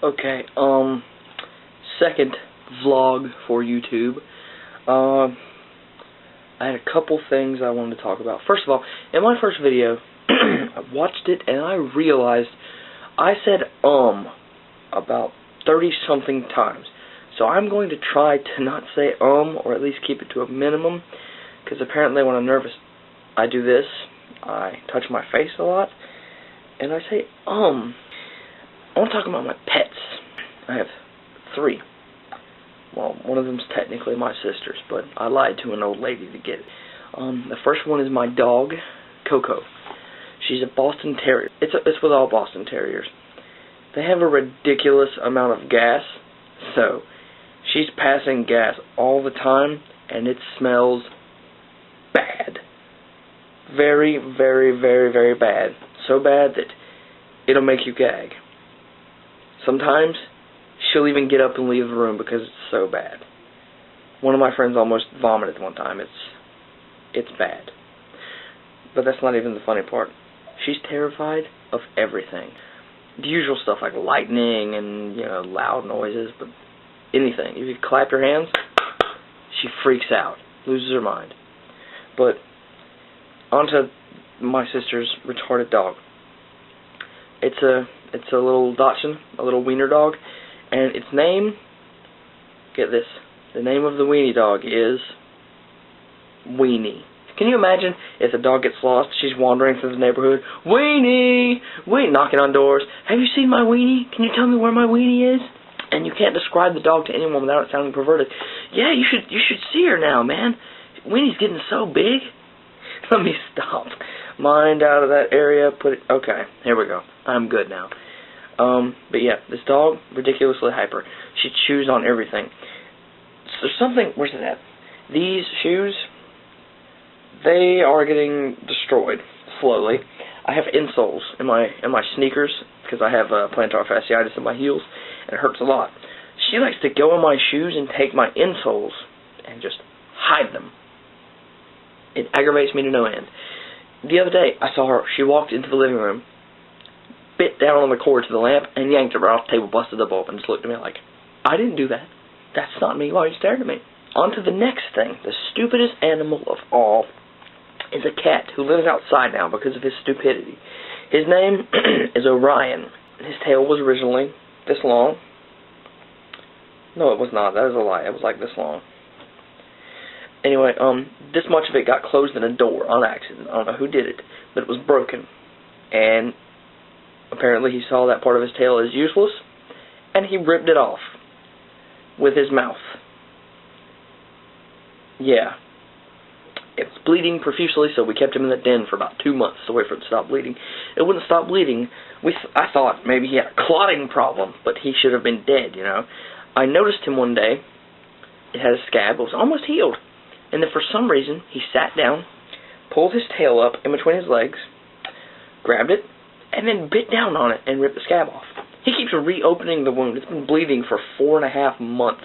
Okay, second vlog for YouTube. I had a couple things I wanted to talk about. First of all, in my first video, I watched it and I realized I said about 30-something times. So I'm going to try to not say or at least keep it to a minimum, because apparently when I'm nervous, I do this. I touch my face a lot, and I say I want to talk about my pets. I have 3. Well, one of them's technically my sister's, but I lied to an old lady to get it. The first one is my dog, Coco. She's a Boston Terrier. It's with all Boston Terriers. They have a ridiculous amount of gas, so she's passing gas all the time, and it smells bad. Very, very, very, very bad. So bad that it'll make you gag. Sometimes she'll even get up and leave the room because it's so bad. One of my friends almost vomited one time. It's bad. But that's not even the funny part. She's terrified of everything. The usual stuff like lightning and, loud noises, but anything. If you clap your hands, she freaks out, loses her mind. But onto my sister's retarded dog. It's a little Dachshund, a little wiener dog, and its name, get this, the name of the weenie dog is Weenie. Can you imagine if the dog gets lost, she's wandering through the neighborhood, Weenie, knocking on doors, have you seen my Weenie? Can you tell me where my Weenie is? And you can't describe the dog to anyone without it sounding perverted. Yeah, you should see her now, man. Weenie's getting so big. Let me stop. Mind out of that area. Okay, here we go. I'm good now. But yeah, this dog, ridiculously hyper. She chews on everything. So where's it at? These shoes, they are getting destroyed slowly. I have insoles in my sneakers because I have plantar fasciitis in my heels, and it hurts a lot. She likes to go in my shoes and take my insoles and just hide them. It aggravates me to no end. The other day, I saw her. She walked into the living room, bit down on the cord to the lamp, and yanked it right off the table, busted the bulb, and just looked at me like, I didn't do that. That's not me. Why are you staring at me? On to the next thing. The stupidest animal of all is a cat who lives outside now because of his stupidity. His name is Orion. His tail was originally this long. No, it was not. That is a lie. It was like this long. Anyway, this much of it got closed in a door on accident. I don't know who did it, but it was broken. And apparently he saw that part of his tail as useless, and he ripped it off with his mouth. Yeah. It was bleeding profusely, so we kept him in the den for about 2 months to wait for it to stop bleeding. It wouldn't stop bleeding. I thought maybe he had a clotting problem, but he should have been dead, I noticed him one day. It had a scab. It was almost healed. And then for some reason, he sat down, pulled his tail up in between his legs, grabbed it, and then bit down on it and ripped the scab off. He keeps reopening the wound. It's been bleeding for 4.5 months.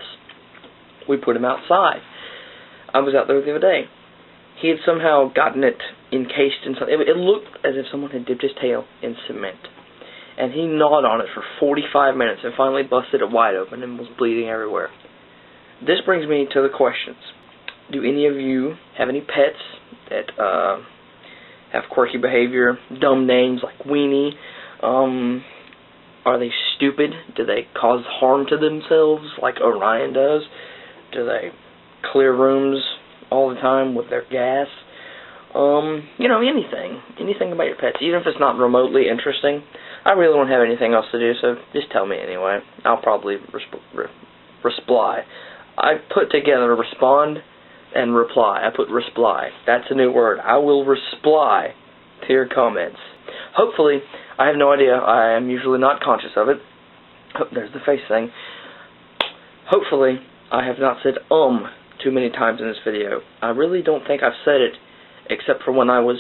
We put him outside. I was out there the other day. He had somehow gotten it encased in something. It looked as if someone had dipped his tail in cement. And he gnawed on it for 45 minutes and finally busted it wide open and was bleeding everywhere. This brings me to the questions. Do any of you have any pets that have quirky behavior, dumb names like Weenie? Are they stupid? Do they cause harm to themselves like Orion does? Do they clear rooms all the time with their gas? Anything about your pets, even if it's not remotely interesting. I really don't have anything else to do, so just tell me anyway. I'll probably resply. I put together respond and reply. I put resply. That's a new word. I will resply to your comments. Hopefully, I have no idea. I am usually not conscious of it. Oh, there's the face thing. Hopefully, I have not said too many times in this video. I really don't think I've said it except for when I was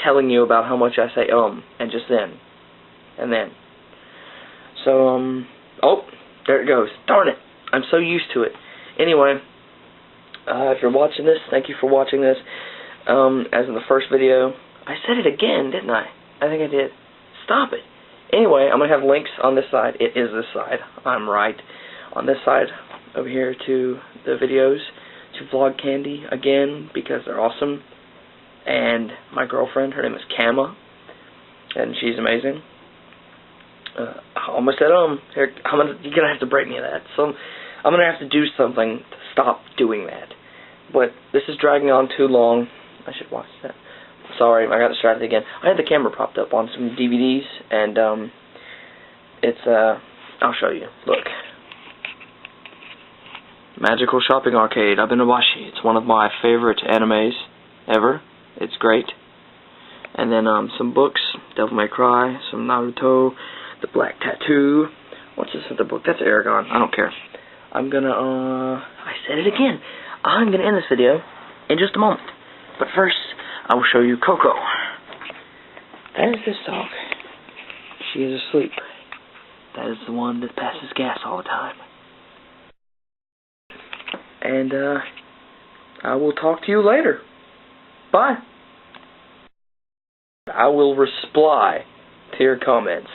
telling you about how much I say and just then. And then. So, oh, there it goes. Darn it. I'm so used to it. Anyway, if you're watching this, thank you for watching this. As in the first video, I said it again, didn't I? I think I did. Stop it. Anyway, I'm going to have links on this side. It is this side. I'm right. On this side over here to the videos, to Vlog Candy again, because they're awesome. And my girlfriend, her name is Kama, and she's amazing. I almost said here, you're gonna have to break me of that. So I'm gonna have to do something to stop doing that. But this is dragging on too long. I should watch that. Sorry, I got distracted again. I had the camera propped up on some DVDs, and it's I'll show you. Look, Magical Shopping Arcade, Abenobashi. It's one of my favorite animes ever. It's great. And then some books, Devil May Cry, some Naruto, The Black Tattoo. What's this other book? That's Aragon. I don't care. I'm gonna I said it again. I'm gonna end this video in just a moment. But first, I will show you Coco. That is this dog. She is asleep. That is the one that passes gas all the time. And I will talk to you later. Bye. I will reply to your comments.